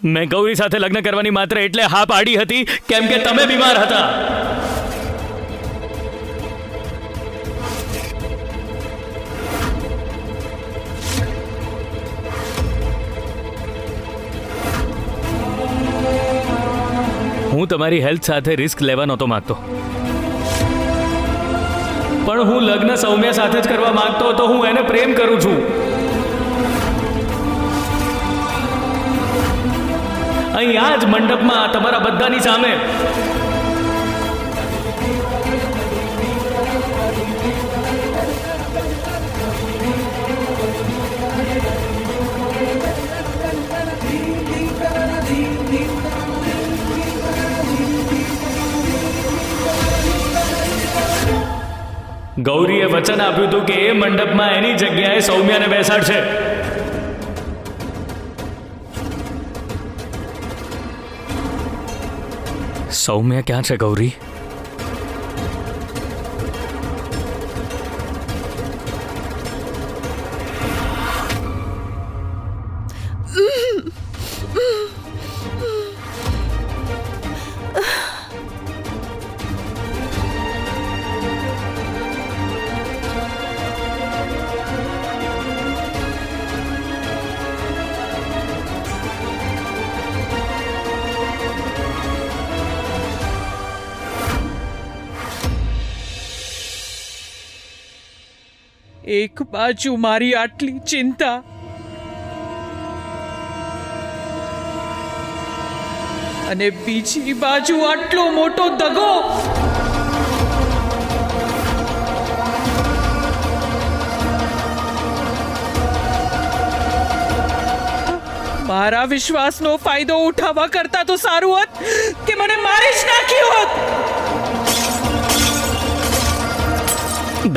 મેં ગૌરી સાથે લગ્ન કરવાની માત્ર એટલે હા પાડી હતી કેમ કે તમે બીમાર હતા. હું તમારી હેલ્થ સાથે રિસ્ક લેવા નહોતો માંગતો, પણ હું લગ્ન સૌમ્યા સાથે જ કરવા માંગતો હતો. હું એને પ્રેમ કરું છું. અહીં આ જ મંડપમાં તમારા બધાની સામે ગૌરીએ વચન આપ્યું હતું કે એ મંડપમાં એની જગ્યાએ સૌમ્યાને બેસાડશે. સૌમ્યા ક્યાં છે ગૌરી? એક બાજુ મારી આટલી ચિંતા, અને બીજી બાજુ આટલો મોટો દગો. મારા વિશ્વાસનો ફાયદો ઉઠાવવા કરતા તો સારું હોત કે મને મારી જ નાખ્યો હોત.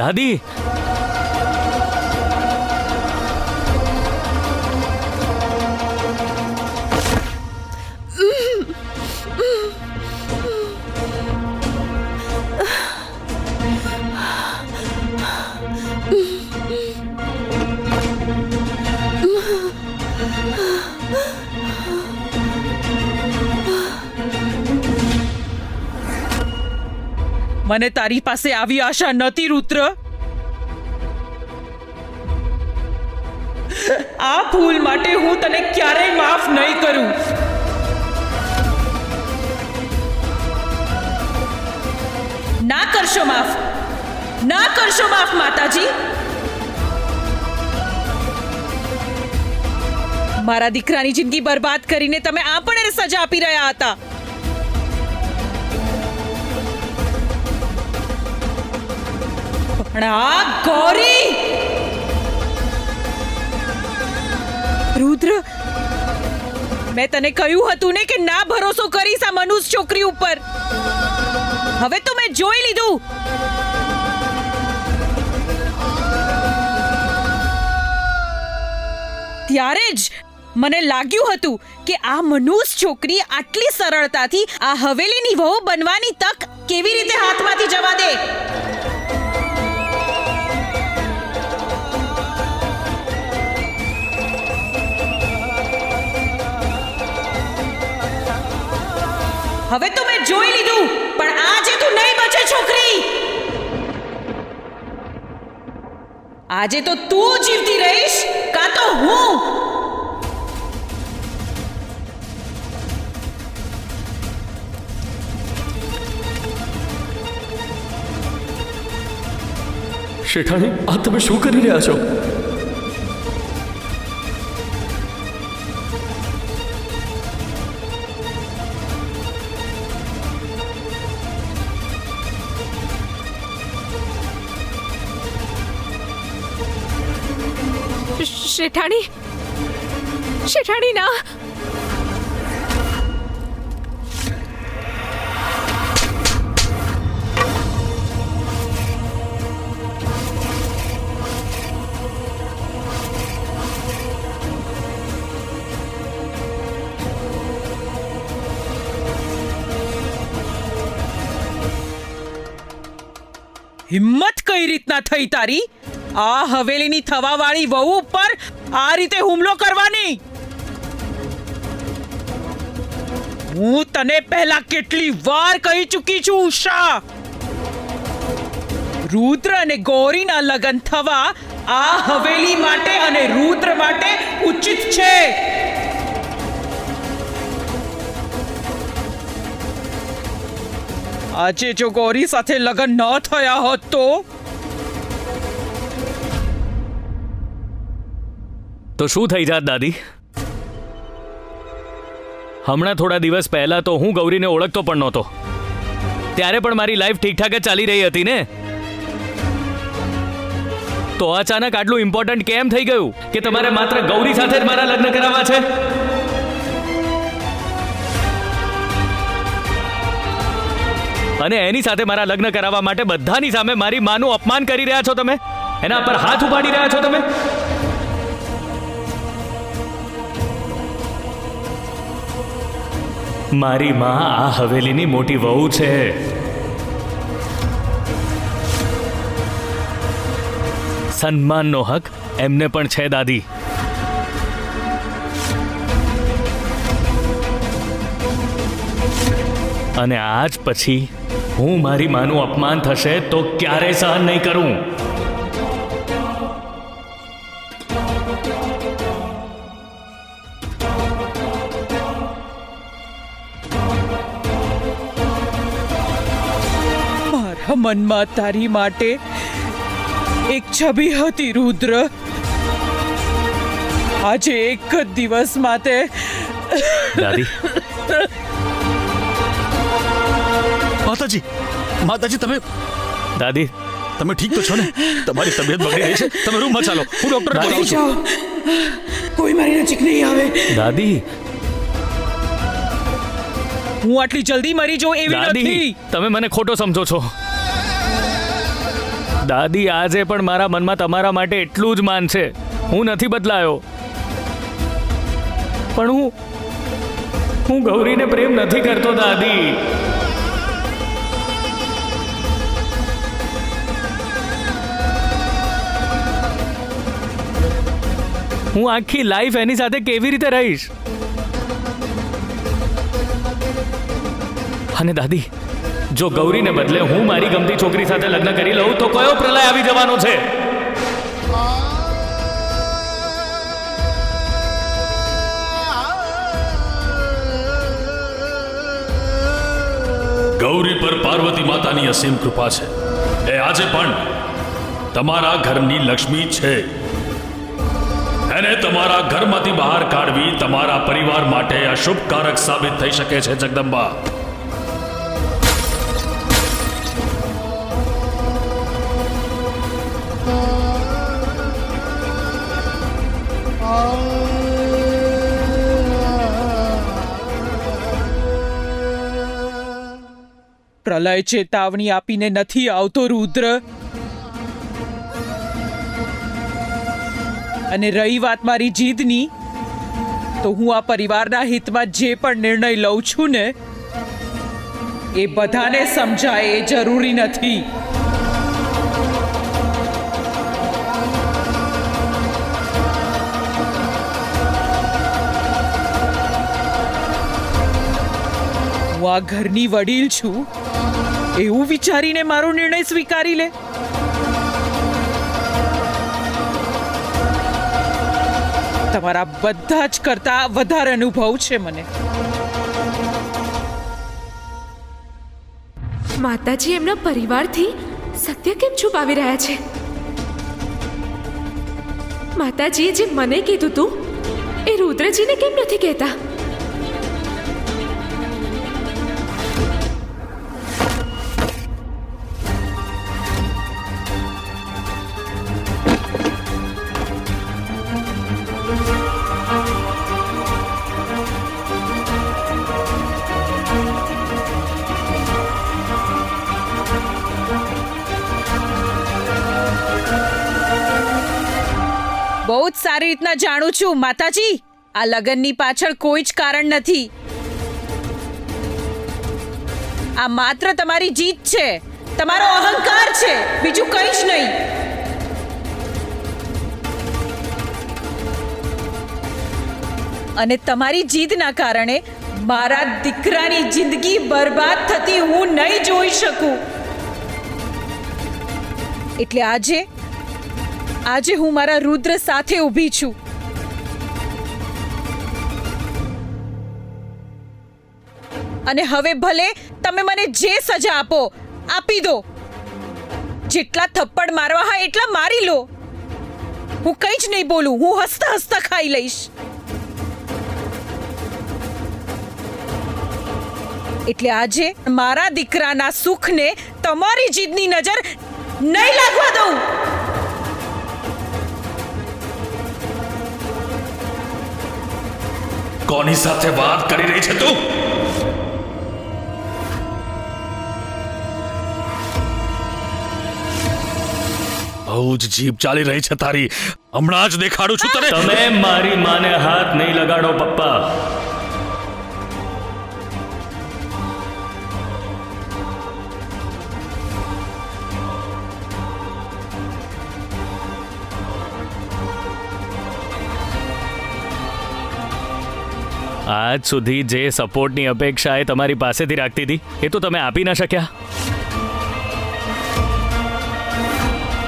દાદી, મને તારી પાસે આવી આશા નહોતી રુદ્ર. આ ભૂલ માટે હું તને ક્યારેય માફ નહીં કરું. ના કરશો માફ, ના કરશો માફ માતાજી. મારા દીકરાની જિંદગી બરબાદ કરીને તમે આ પણ એને સજા આપી રહ્યા હતા. પણ આ ગૌરી, રુદ્ર, મેં તને કહ્યું હતું ને કે ના ભરોસો કરીશ આ મનુષ્ય છોકરી ઉપર. હવે તો મેં જોઈ લીધું. ત્યારે જ મને લાગ્યું હતું કે આ મનુષ્ય છોકરી આટલી સરળતાથી આ હવેલીની વહુ બનવાની તક કેવી રીતે હાથમાંથી જવા દે. હવે તો મેં જોઈ લીધું, પણ આજે તું નહીં બચે છોકરી. આજે તો તું જીવતી રહીશ કાં તો હું. શેઠાણી, આ તમે શું કરી રહ્યા છો? શેઠાણી, શેઠાણી ના. હિંમત કઈ રીતના થઈ તારી આ હવેલીની થવાવાળી વહુ ઉપર આ રીતે હુમલો કરવાની? હું તને પહેલા કેટલી વાર કહી ચૂકી છું ઉષા, રુદ્ર અને ગૌરીના લગ્ન થવા આ હવેલી માટે અને રુદ્ર માટે ઉચિત છે. આજે જો ગૌરી સાથે લગ્ન ન થયા હોત તો શું થઈ જાત દાદી? હમણાં થોડા દિવસ પહેલા તો હું ગૌરીને ઓળખતો પણ નહોતો, ત્યારે પણ મારી લાઈફ ઠીકઠાક જ ચાલી રહી હતી ને. તો અચાનક આટલું ઇમ્પોર્ટન્ટ કેમ થઈ ગયું કે તમારે માત્ર ગૌરી સાથે જ મારા લગ્ન કરાવવા છે? અને એની સાથે મારા લગ્ન કરાવવા માટે બધાની સામે મારી માનું અપમાન કરી રહ્યા છો તમે, એના પર હાથ ઉપાડી રહ્યા છો તમે. મારી માં આ હવેલીની મોટી વહુ છે. સન્માનનો હક એમને પણ છે દાદી. અને આજ પછી હું મારી માનું અપમાન થશે તો ક્યારેય સહન નહીં કરું. મારા મનમાં તારી માટે એક છબી હતી રુદ્ર. આજે એક જ દિવસ માટે દાદી, માતાજી તમે દાદી, તમે ઠીક તો છો ને? તમારી તબિયત બગડી રહી છે, તમે રૂમમાં ચાલો, હું ડોક્ટરને બોલાવું છું. જાઓ, કોઈ મારી નજીક નહીં આવે. દાદી, હું આટલી જલ્દી મરી જાઉં એવી દાદી, નથી. તમે મને ખોટો સમજો છો. દાદી, આજે પણ મારા મનમાં તમારા માટે એટલું જ માન છે. હું નથી બદલાયો, પણ હું ગૌરીને પ્રેમ નથી કરતો દાદી. હું આખી લાઈફ એની સાથે કેવી રીતે રહીશ? અને દાદી, જો ગૌરીને બદલે હું મારી ગમતી છોકરી સાથે લગ્ન કરી લઉં તો કયો પ્રલય આવી જવાનો છે? ગૌરી પર પાર્વતી માતાની અસીમ કૃપા છે. એ આજે પણ તમારા ઘરની લક્ષ્મી છે. એને તમારા ઘરમાંથી બહાર કાઢવી તમારા પરિવાર માટે અશુભકારક સાબિત થઈ શકે છે જગદંબા. પ્રલય ચેતાવણી આપીને નથી આવતો રુદ્ર. અને રહી વાત મારી જીદની, તો હું આ પરિવારના હિતમાં જે પણ નિર્ણય લઉં છું ને, એ બધાને સમજાય એ જરૂરી નથી. હું આ ઘરની વડીલ છું એવું વિચારીને મારો નિર્ણય સ્વીકારી લે. તમારા બધા જ કરતા વધારે અનુભવ છે મને. માતાજી એમના પરિવારથી સત્ય કેમ છુપાવી રહ્યા છે? માતાજીએ જે મને કીધું તું એ રુદ્રજીને કેમ નથી કહેતા? બહુ જ સારી રીતના જાણું છું માતાજી, આ લગ્નની પાછળ કોઈ જ કારણ નથી. આ માત્ર તમારી જીત છે, તમારો અહંકાર છે, બીજું કંઈ જ નહીં. અને તમારી જીદના કારણે મારા દીકરાની જિંદગી બરબાદ થતી હું નહીં જોઈ શકું. એટલે આજે હું મારા રુદ્ર સાથે ઊભી છું. અને હવે ભલે તમે મને જે સજા આપી દો. જેટલા થપ્પડ મારવા હોય એટલા મારી લો. હું કંઈ જ નહીં બોલું. હું હસતા હસતા ખાઈ લઈશ. એટલે આજે મારા દીકરાના સુખને તમારી જીદની નજર નહીં લાગવા દઉં. કોની સાથે વાત કરી રહી છે તું? બહુ જ જીભ ચાલી રહી છે તારી. હમણાં જ દેખાડું છું તને. તમે મારી માને હાથ નહીં લગાડો પપ્પા. આજ સુધી જે સપોર્ટની અપેક્ષા એ તમારી પાસેથી રાખતી હતી એ તો તમે આપી ન શક્યા.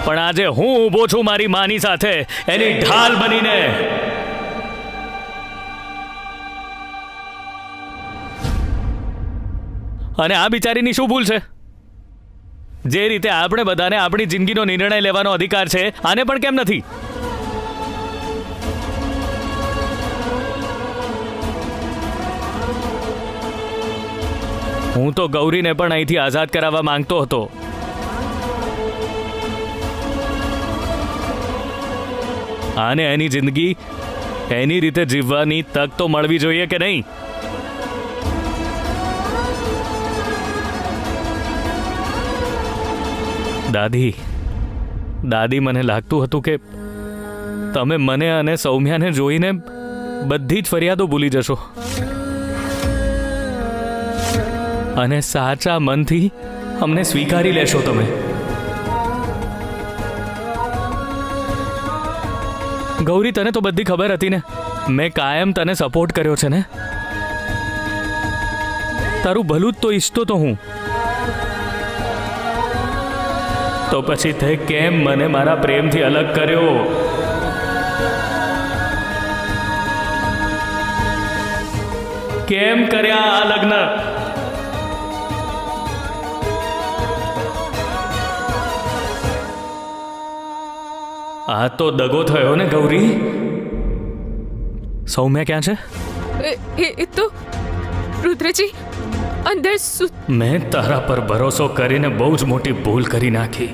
પણ આજે હું ઊભો છું મારી માની સાથે એની ઢાલ બનીને. અને આ બિચારીની શું ભૂલ છે? જે રીતે આપણે બધાને આપણી જિંદગીનો નિર્ણય લેવાનો અધિકાર છે આને પણ કેમ નથી? હું તો ગૌરીને પણ અહીંથી આઝાદ કરાવવા માંગતો હતો. આને એની જિંદગી એની રીતે જીવવાની તક તો મળવી જોઈએ કે નહીં? દાદી મને લાગતું હતું કે તમે મને અને સૌમ્યાને જોઈને બધી જ ફરિયાદો ભૂલી જશો અને સાચા મનથી અમને સ્વીકારી લેશો. તમે ગૌરી, તને તો બધી ખબર હતી ને. મેં કાયમ તને સપોર્ટ કર્યો છે ને. તારું ભલું જ તો ઈચ્છતો તો હું. તો પછી તે કેમ મને મારા પ્રેમથી અલગ કર્યો? કેમ કર્યા આ લગ્ન? આ તો દગો થયો ને ગૌરી. સૌમ્યા ક્યાં છે? એ તો રુદ્રજી અંદર મેં તારા પર ભરોસો કરીને બહુ જ મોટી ભૂલ કરી નાખી.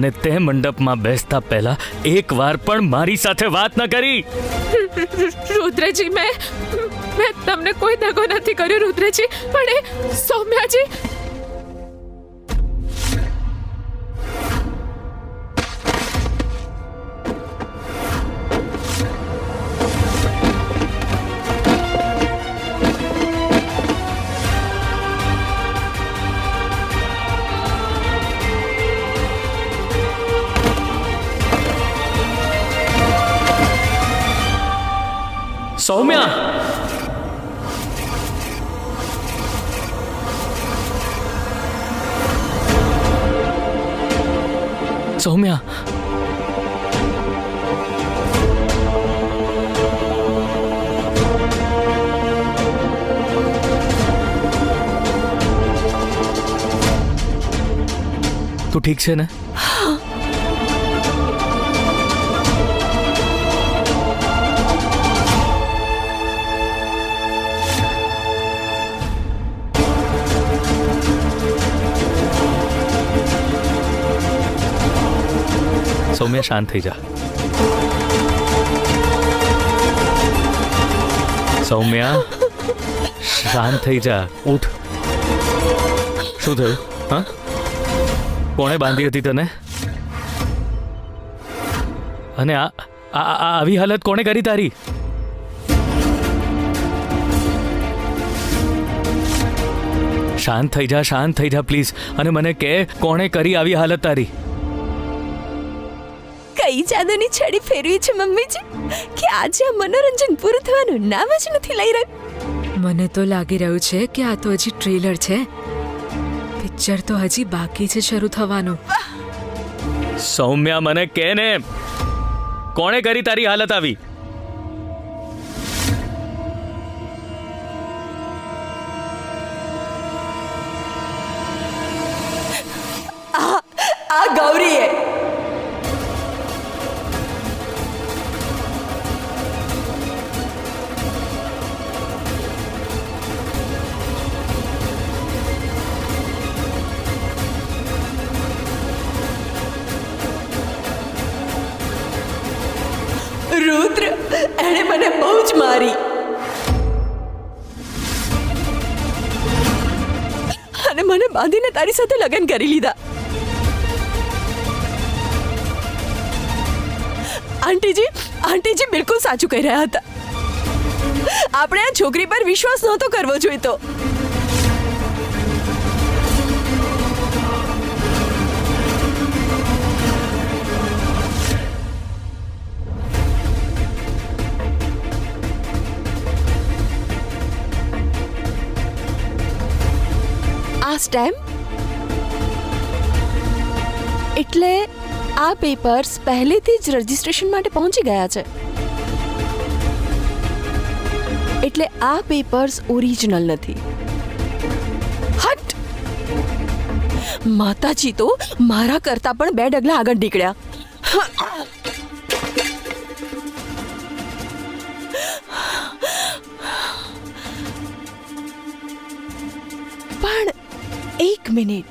અને તે મંડપમાં બેસતા પહેલા એક વાર પણ મારી સાથે વાત ન કરી. રુદ્રજી મેં તમને કોઈ દગો નથી કર્યો રુદ્રજી. પણ એ સૌમ્યાજી સૌમ્યા, સૌમ્યા, તું ઠીક છે ને? સૌમ્યા, શાંત થઈ જા. સૌમ્યા, શાંત થઈ જા. ઉઠ. શું થયું? હા, કોણે બાંધી હતી તને? અને આવી હાલત કોણે કરી તારી? શાંત થઈ જા, શાંત થઈ જા પ્લીઝ. અને મને કે કોણે કરી આવી હાલત તારી? કઈ જાદુની છડી ફેરવી છે મમ્મીજી કે આજે આ મનોરંજન પૂરું થવાનું નામ જ નથી લઈ રહ્યું. મને તો લાગી રહ્યું છે કે આ તો હજી ટ્રેલર છે. પિક્ચર તો હજી બાકી છે શરૂ થવાનું. સૌમ્યા મને કે ને, કોણે કરી તારી હાલત આવી? આ ગૌરીએ. રુદ્ર, એણે મને બહુ જ મારી અને મને બાંધીને તારી સાથે લગ્ન કરી લીધા. આંટીજી બિલકુલ સાચું કહી રહ્યા હતા. આપણે આ છોકરી પર વિશ્વાસ નહોતો કરવો જોઈતો. આ સ્ટેમ્પ એટલે આ પેપર્સ પહેલેથી જ રજિસ્ટ્રેશન માટે પહોંચી ગયા છે. એટલે આ પેપર્સ ઓરિજિનલ નથી. હટ! માતાજી તો મારા કરતા પણ 2 ડગલા આગળ નીકળ્યા. પણ એક મિનિટ,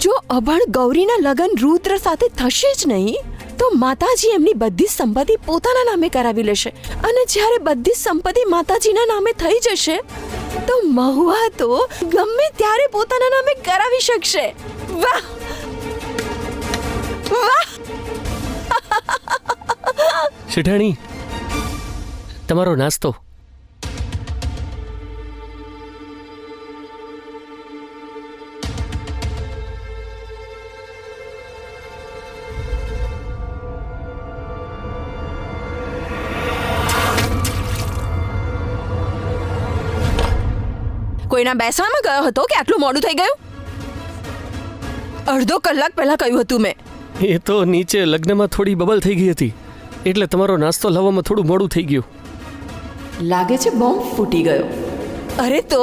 જો અભણ ગૌરીના લગ્ન રુદ્ર સાથે થશે જ નહીં તો માતાજી એમની બધી સંપત્તિ પોતાના નામે કરાવી લેશે અને જ્યારે બધી સંપત્તિ માતાજીના નામે થઈ જશે તો મહુવા તો ગમે ત્યારે પોતાના નામે કરાવી શકશે. વાહ વાહ! શેઠાણી, તમારો નાસ્તો. કોઈના બેસવામાં ગયો હતો કે આટલું મોડું થઈ ગયું? અડધો કલાક પહેલા કહ્યું હતું મેં. એ તો નીચે લગ્નમાં થોડી બબલ થઈ ગઈ હતી એટલે તમારો નાસ્તો લાવવામાં થોડું મોડું થઈ ગયું. લાગે છે બોમ્બ ફૂટી ગયો. અરે તો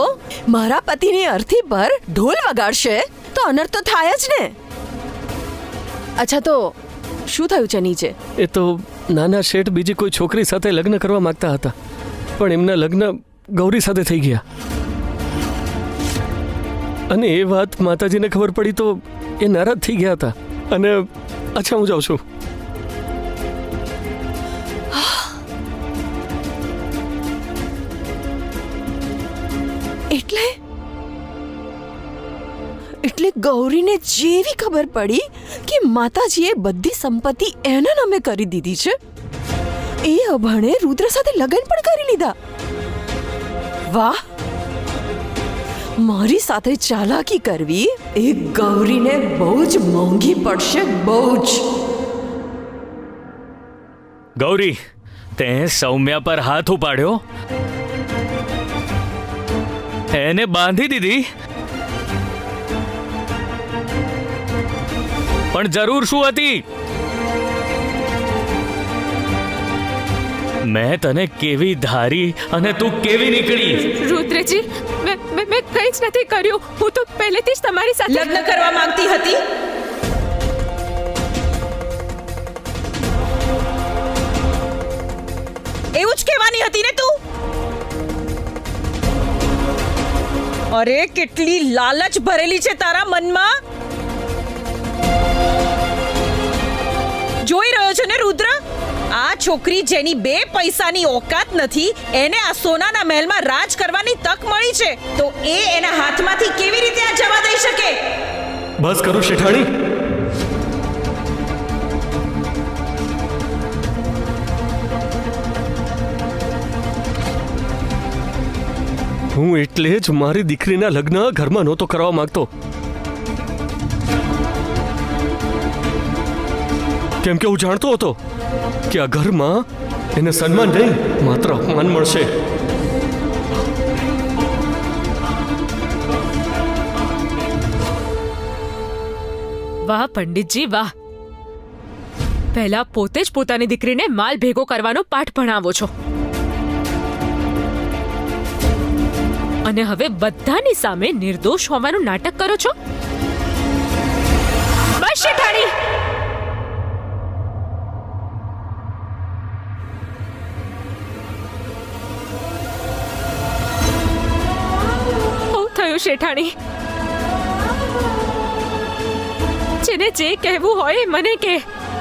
મારા પતિની અર્થી પર ઢોલ વગાડશે તો અનર્થ તો થાય જ ને. અચ્છા, તો શું થયું છે નીચે? એ તો નાના શેઠ બીજી કોઈ છોકરી સાથે લગ્ન કરવા માંગતા હતા પણ એમના લગ્ન ગૌરી સાથે થઈ ગયા અને એ વાત માતાજીને ખબર પડી તો એ નારાજ થઈ ગયા હતા. અને અચ્છા, હું જાઉં છું. એટલે ગૌરીને જેવી ખબર પડી કે માતાજીએ બધી સંપત્તિ એના નામે કરી દીધી છે, એ અભણે રુદ્ર સાથે લગ્ન પણ કરી લીધા. વાહ! મારી સાથે ચાલાકી કરવી એ ગૌરીને બહુ જ મોંઘી પડશે, બહુ જ. ગૌરી, તે સૌમ્યા પર હાથ ઉપાડ્યો, એને બાંધી દીધી, પણ જરૂર શું હતી? મેં તને કેવી ધારી અને તું કેવી નીકળી? રુદ્રજી, મેં કંઈ જ નથી કર્યું. હું તો પહેલેથી જ તમારી સાથે લગ્ન કરવા માંગતી હતી. એવું જ કહેવાની હતી ને તું? અરે કેટલી લાલચ ભરેલી છે તારા મનમાં. જોઈ રહ્યો છે ને રુદ્ર, આ છોકરી જેની 2 પૈસાની ઓકાત નથી એને આ સોનાના મહેલમાં રાજ કરવાની તક મળી છે તો એ એના હાથમાંથી કેવી રીતે આ જવા દઈ શકે? બસ કરો શેઠાણી. હું એટલે જ મારી દીકરીના લગ્ન ઘરમાં નહોતો કરવા માંગતો. કેમ કે હું જાણતો હતો કે આ ઘરમાં એને સન્માન નહીં માત્ર અપમાન મળશે. વાહ પંડિતજી વાહ, પહેલા પોતે જ પોતાની દીકરીને માલ ભેગો કરવાનો પાઠ ભણાવો છો અને હવે બધાની સામે નિર્દોષ હોવાનું નાટક કરો છો. બસ શેઠાણી, બહુ થયું શેઠાણી. જેને જે કહેવું હોય એ મને કે,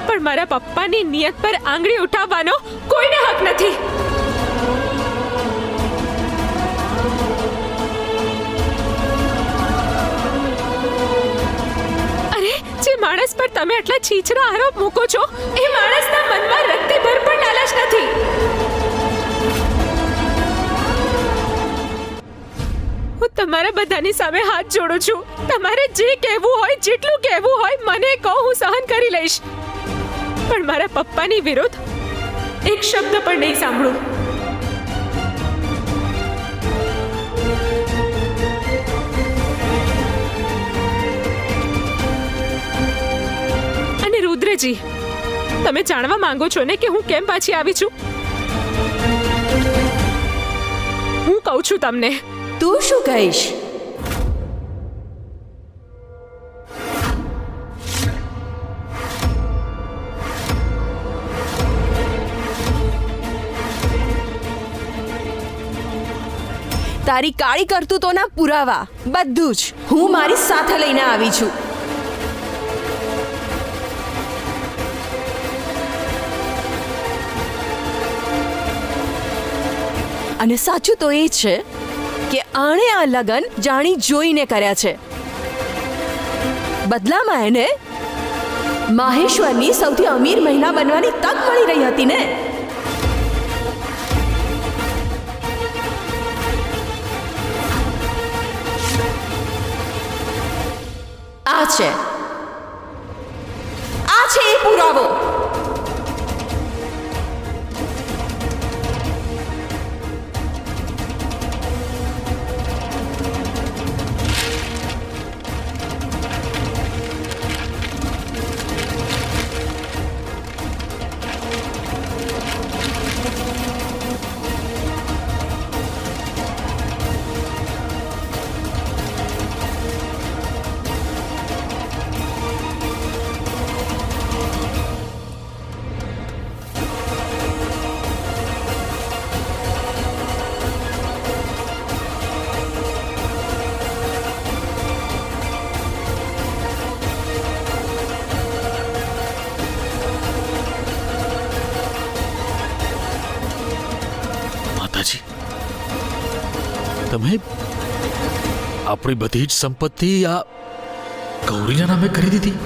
પણ મારા પપ્પાની નિયત પર આંગળી ઉઠાવવાનો કોઈને હક નથી. અરે જે માણસ પર તમે આટલા છીછરા આરોપ મૂકો છો એ માણસના મનમાં રત્તીભર પણ લાલચ નથી. હું તમારા બધાની સામે હાથ જોડું છું. તમારે જે કહેવું હોય, જેટલું કહેવું હોય મને કહો, હું સહન કરી લઈશ, પણ મારા પપ્પાની વિરુદ્ધ એક શબ્દ પણ નહીં સાંભળું. અને રુદ્રજી, તમે જાણવા માંગો છો ને કે હું કેમ પાછી આવી છું? હું કહું છું તમને. તું શું કહીશ? તારી કાળી કરતૂતોના પુરાવા બધું જ હું મારી સાથે લઈને આવી છું. અને સાચું તો એ છે કે આણે આ લગન જાણી જોઈને કર્યા છે. બદલામાં એને માહેશ્વરની સૌથી અમીર મહિલા બનવાની તક મળી રહી હતી ને. આ છે એ પુરાવો. માતાજી, તમે આપણી બધી જ સંપત્તિ આ ગૌરીના નામે કરી દીધી?